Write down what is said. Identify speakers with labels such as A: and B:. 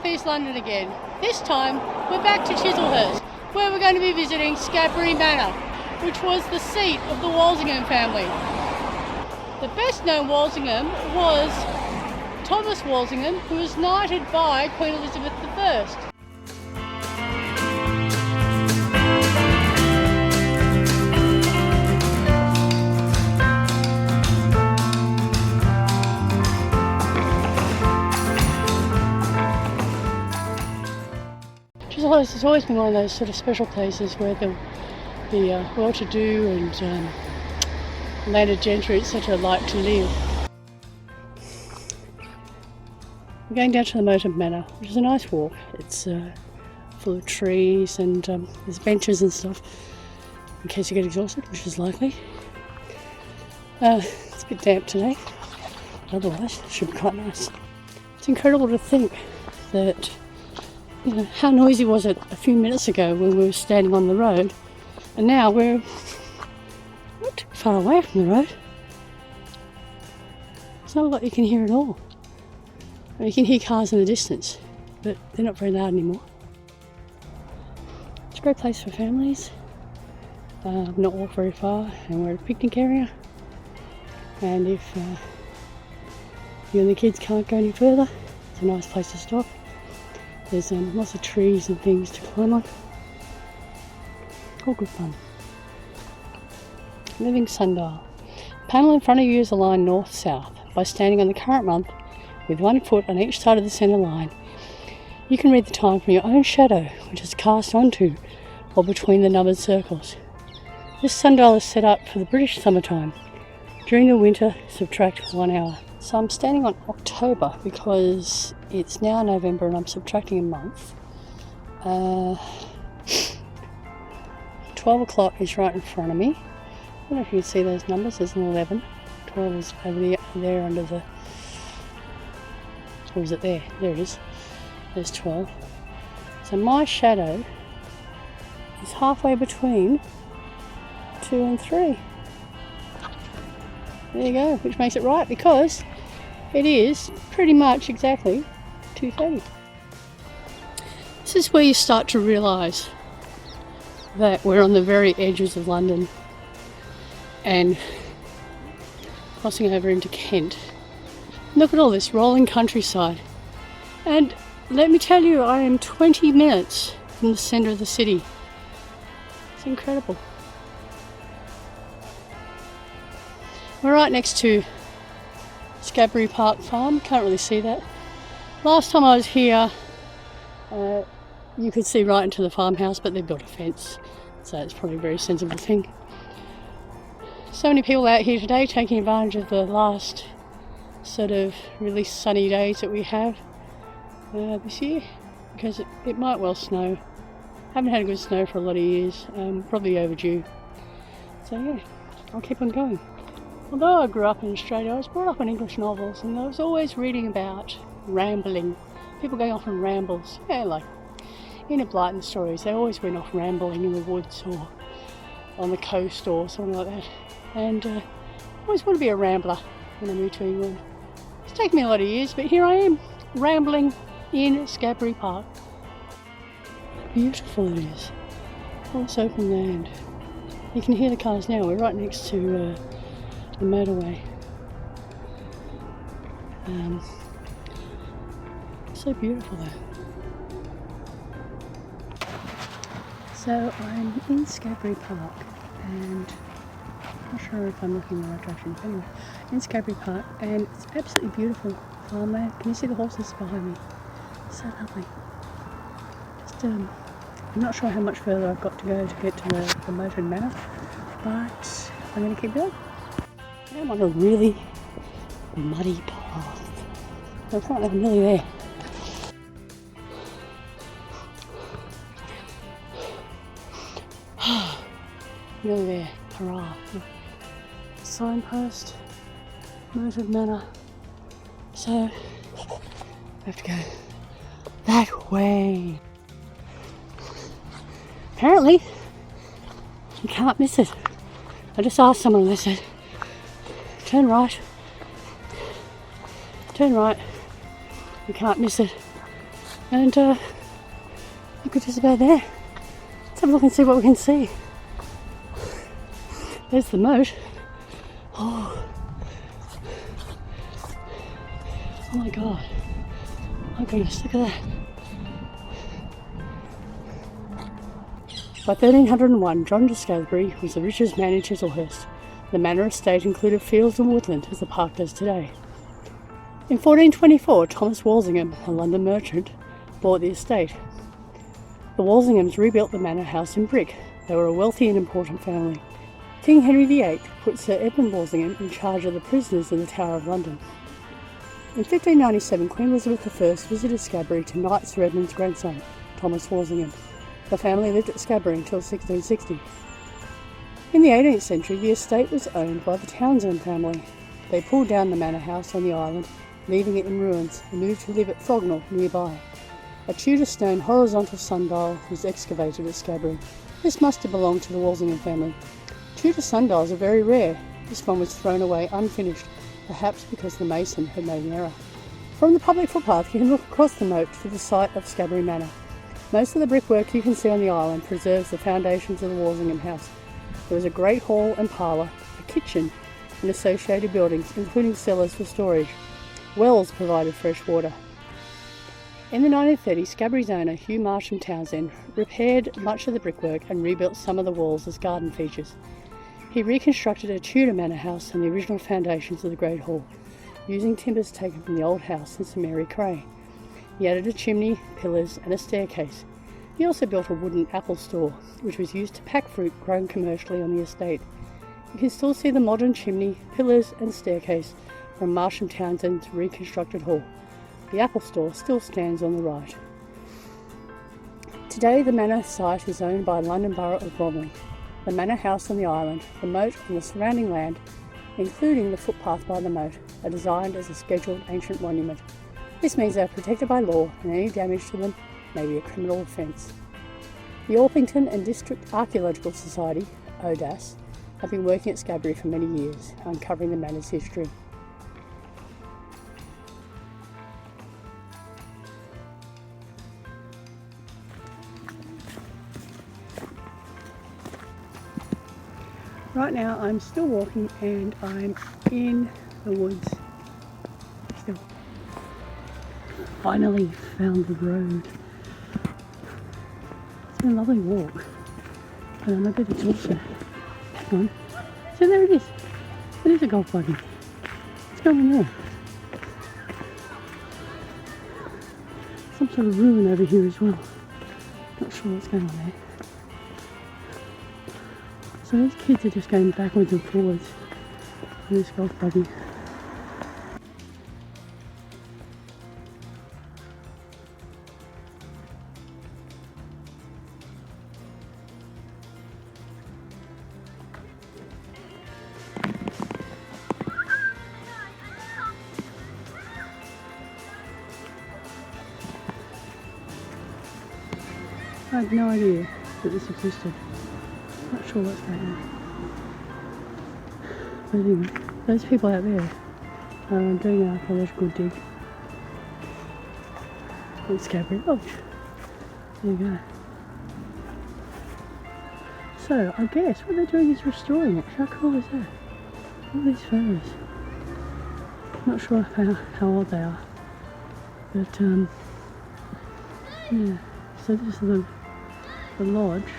A: South East London again. This time we're back to Chislehurst, where we're going to be visiting Scadbury Manor, which was the seat of the Walsingham family. The best known Walsingham was Thomas Walsingham, who was knighted by Queen Elizabeth I. Chislehurst has always been one of those sort of special places where the well-to-do and landed gentry, etc., like to live. We're going down to the moated manor, which is a nice walk. It's full of trees and there's benches and stuff in case you get exhausted, which is likely. It's a bit damp today, otherwise it should be quite nice. It's incredible to think that, you know, how noisy was it a few minutes ago when we were standing on the road, and now we're not too far away from the road. It's not a lot you can hear at all. I mean, you can hear cars in the distance, but they're not very loud anymore. It's a great place for families. Not walk very far, and we're a picnic area. And if you and the kids can't go any further, it's a nice place to stop. There's lots of trees and things to climb on. All good fun. Living sundial. Panel in front of you is aligned north-south by standing on the current month with 1 foot on each side of the centre line. You can read the time from your own shadow, which is cast onto or between the numbered circles. This sundial is set up for the British summertime. During the winter, subtract 1 hour. So I'm standing on October because it's now November and I'm subtracting a month. 12 o'clock is right in front of me. I don't know if you can see those numbers. There's an 11. 12 is over there under the... Or is it there? There it is. There's 12. So my shadow is halfway between 2 and 3. There you go, which makes it right because it is pretty much exactly 2:30. This is where you start to realise that we're on the very edges of London and crossing over into Kent. Look at all this rolling countryside. And let me tell you, I am 20 minutes from the centre of the city. It's incredible. We're right next to Scadbury Park Farm. Can't really see that. Last time I was here, you could see right into the farmhouse, but they've built a fence, so it's probably a very sensible thing. So many people out here today taking advantage of the last sort of really sunny days that we have this year, because it might well snow. Haven't had a good snow for a lot of years, probably overdue. So yeah, I'll keep on going. Although I grew up in Australia, I was brought up on English novels, and I was always reading about rambling. People going off on rambles. Yeah, like Enid Blyton stories, they always went off rambling in the woods or on the coast or something like that. And I always want to be a rambler when I moved to England. It's taken me a lot of years, but here I am, rambling in Scadbury Park. Beautiful it is. All this open land. You can hear the cars now. We're right next to the motorway. So beautiful there. So I'm in Scadbury Park, and I'm not sure if I'm looking in the right direction. Anyway, in Scadbury Park, and it's absolutely beautiful farmland. Can you see the horses behind me? So lovely. Just I'm not sure how much further I've got to go to get to the moated manor, but I'm going to keep going. I'm on a really muddy path. I feel like I'm nearly there. Nearly there. Hurrah. Signpost. Moated manor. So, I have to go that way. Apparently, you can't miss it. I just asked someone and they said, turn right. Turn right. You can't miss it. And look, it's just about there. Let's have a look and see what we can see. There's the moat. Oh my god. Oh goodness, look at that. By 1301, John de Scadbury was the richest man in Chislehurst. The manor estate included fields and woodland, as the park does today. In 1424, Thomas Walsingham, a London merchant, bought the estate. The Walsinghams rebuilt the manor house in brick. They were a wealthy and important family. King Henry VIII put Sir Edmund Walsingham in charge of the prisoners in the Tower of London. In 1597, Queen Elizabeth I visited Scadbury to knight Sir Edmund's grandson, Thomas Walsingham. The family lived at Scadbury until 1660. In the 18th century, the estate was owned by the Townsend family. They pulled down the manor house on the island, leaving it in ruins, and moved to live at Frognal nearby. A Tudor stone horizontal sundial was excavated at Scadbury. This must have belonged to the Walsingham family. Tudor sundials are very rare. This one was thrown away unfinished, perhaps because the mason had made an error. From the public footpath, you can look across the moat to the site of Scadbury Manor. Most of the brickwork you can see on the island preserves the foundations of the Walsingham house. There was a great hall and parlour, a kitchen, and associated buildings, including cellars for storage. Wells provided fresh water. In the 1930s, Scadbury's owner, Hugh Marsham Townsend, repaired much of the brickwork and rebuilt some of the walls as garden features. He reconstructed a Tudor manor house and the original foundations of the Great Hall, using timbers taken from the old house in St Mary Cray. He added a chimney, pillars and a staircase. He also built a wooden apple store, which was used to pack fruit grown commercially on the estate. You can still see the modern chimney, pillars and staircase from Marsham Townsend's reconstructed hall. The apple store still stands on the right. Today the manor site is owned by London Borough of Bromley. The manor house on the island, the moat and the surrounding land, including the footpath by the moat, are designed as a scheduled ancient monument. This means they are protected by law and any damage to them may be a criminal offence. The Orpington and District Archaeological Society, ODAS, have been working at Scadbury for many years, uncovering the manor's history. Right now I'm still walking and I'm in the woods. Still. Finally found the road. It's been a lovely walk, but I'm a bit exhausted. Hang on. So there it is. It is a golf buggy. What's going on there? Some sort of ruin over here as well. Not sure what's going on there. So those kids are just going backwards and forwards in this golf buggy. I had no idea that this existed. Not sure what's going on. But anyway, those people out there are doing an archaeological dig on Scadbury Lodge. There you go. So I guess what they're doing is restoring it. How cool is that? All these photos. Not sure how old they are. But yeah. So this is the lodge.